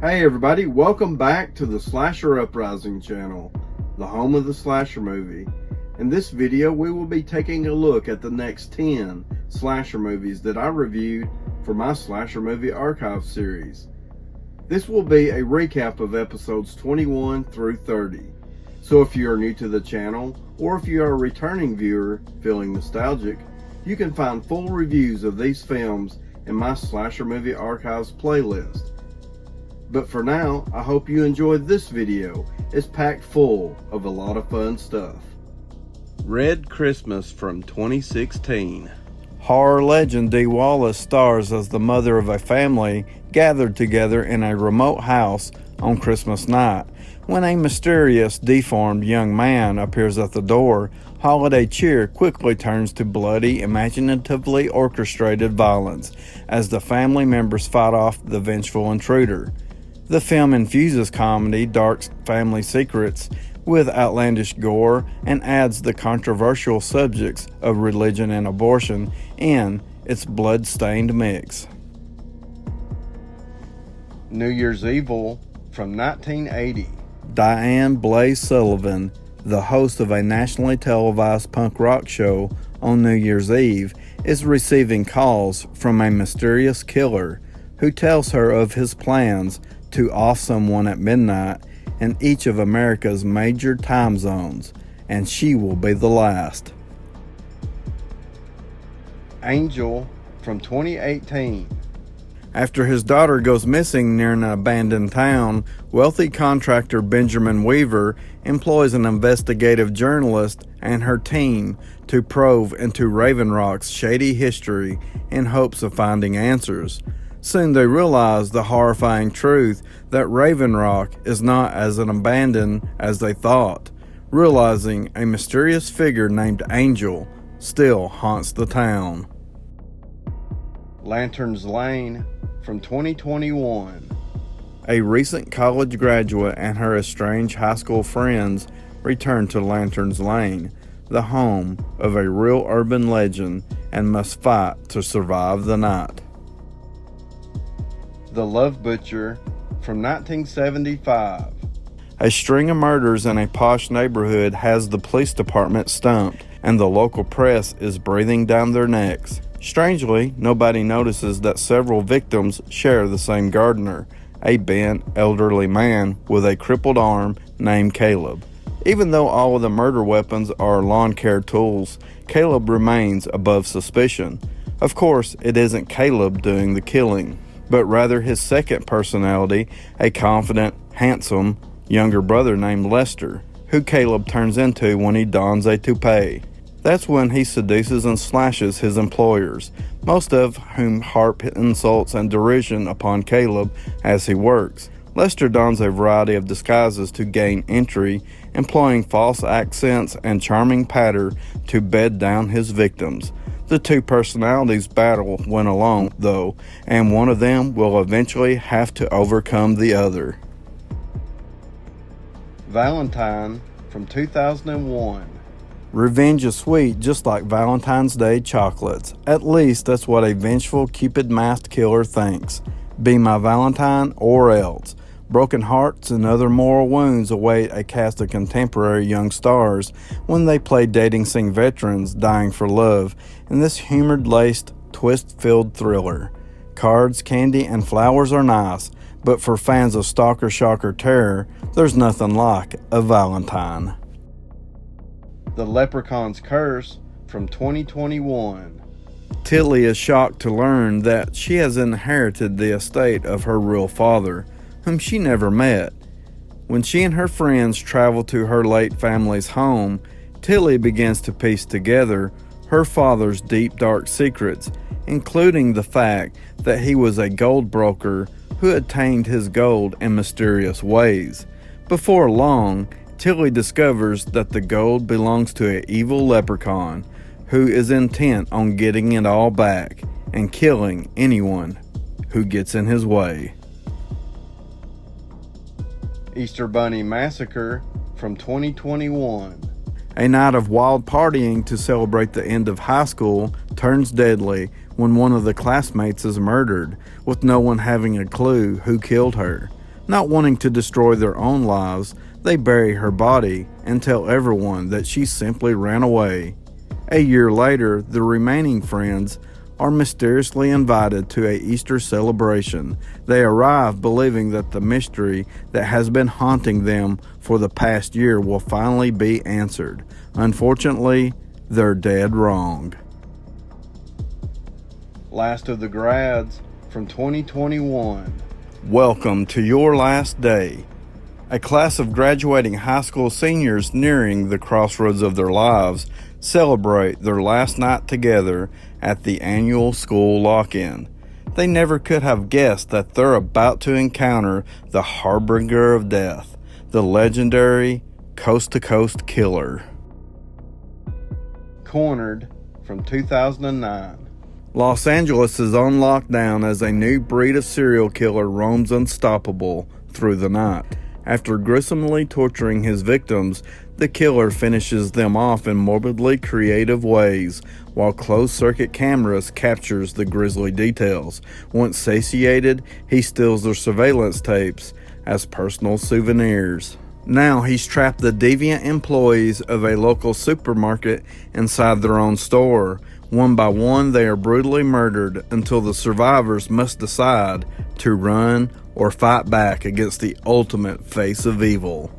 Hey everybody, welcome back to the Slasher Uprising channel, the home of the slasher movie. In this video, we will be taking a look at the next 10 slasher movies that I reviewed for my Slasher Movie Archive series. This will be a recap of episodes 21 through 30. So if you are new to the channel, or if you are a returning viewer feeling nostalgic, you can find full reviews of these films in my Slasher Movie Archives playlist. But for now, I hope you enjoyed this video. It's packed full of a lot of fun stuff. Red Christmas from 2016. Horror legend Dee Wallace stars as the mother of a family gathered together in a remote house on Christmas night. When a mysterious, deformed young man appears at the door, holiday cheer quickly turns to bloody, imaginatively orchestrated violence as the family members fight off the vengeful intruder. The film infuses comedy, dark family secrets with outlandish gore, and adds the controversial subjects of religion and abortion in its blood-stained mix. New Year's Evil from 1980. Diane Blaze Sullivan, the host of a nationally televised punk rock show on New Year's Eve, is receiving calls from a mysterious killer who tells her of his plans to off someone at midnight in each of America's major time zones, and she will be the last. Angel from 2018. After his daughter goes missing near an abandoned town, wealthy contractor Benjamin Weaver employs an investigative journalist and her team to probe into Raven Rock's shady history in hopes of finding answers. Soon they realize the horrifying truth that Raven Rock is not as abandoned as they thought, realizing a mysterious figure named Angel still haunts the town. Lantern's Lane from 2021. A recent college graduate and her estranged high school friends return to Lantern's Lane, the home of a real urban legend, and must fight to survive the night. The Love Butcher from 1975. A string of murders in a posh neighborhood has the police department stumped, and the local press is breathing down their necks. Strangely, nobody notices that several victims share the same gardener, a bent, elderly man with a crippled arm named Caleb. Even though all of the murder weapons are lawn care tools, Caleb remains above suspicion. Of course, it isn't Caleb doing the killing, but rather his second personality, a confident, handsome, younger brother named Lester, who Caleb turns into when he dons a toupee. That's when he seduces and slashes his employers, most of whom harp insults and derision upon Caleb as he works. Lester dons a variety of disguises to gain entry, employing false accents and charming patter to bed down his victims. The two personalities battle when alone, though, and one of them will eventually have to overcome the other. Valentine from 2001. Revenge is sweet, just like Valentine's Day chocolates. At least that's what a vengeful Cupid-masked killer thinks. Be my Valentine or else. Broken hearts and other moral wounds await a cast of contemporary young stars when they play dating scene veterans dying for love in this humor-laced, twist-filled thriller. Cards, candy, and flowers are nice, but for fans of stalker, shocker, terror, there's nothing like a Valentine. The Leprechauns Curse from 2021. Tilly is shocked to learn that she has inherited the estate of her real father, whom she never met. When she and her friends travel to her late family's home, Tilly begins to piece together her father's deep, dark secrets, including the fact that he was a gold broker who attained his gold in mysterious ways. Before long, Tilly discovers that the gold belongs to an evil leprechaun who is intent on getting it all back and killing anyone who gets in his way. Easter Bunny Massacre from 2021. A night of wild partying to celebrate the end of high school turns deadly when one of the classmates is murdered, with no one having a clue who killed her. Not wanting to destroy their own lives, they bury her body and tell everyone that she simply ran away. A year later, the remaining friends are mysteriously invited to a Easter celebration. They arrive believing that the mystery that has been haunting them for the past year will finally be answered. Unfortunately, they're dead wrong. Last of the grads from 2021. Welcome to your last day. A class of graduating high school seniors nearing the crossroads of their lives celebrate their last night together at the annual school lock-in. They never could have guessed that they're about to encounter the harbinger of death, the legendary coast-to-coast killer. Cornered from 2009. Los Angeles is on lockdown as a new breed of serial killer roams unstoppable through the night. After gruesomely torturing his victims, the killer finishes them off in morbidly creative ways, while closed-circuit cameras captures the grisly details. Once satiated, he steals their surveillance tapes as personal souvenirs. Now he's trapped the deviant employees of a local supermarket inside their own store. One by one, they are brutally murdered until the survivors must decide to run or fight back against the ultimate face of evil.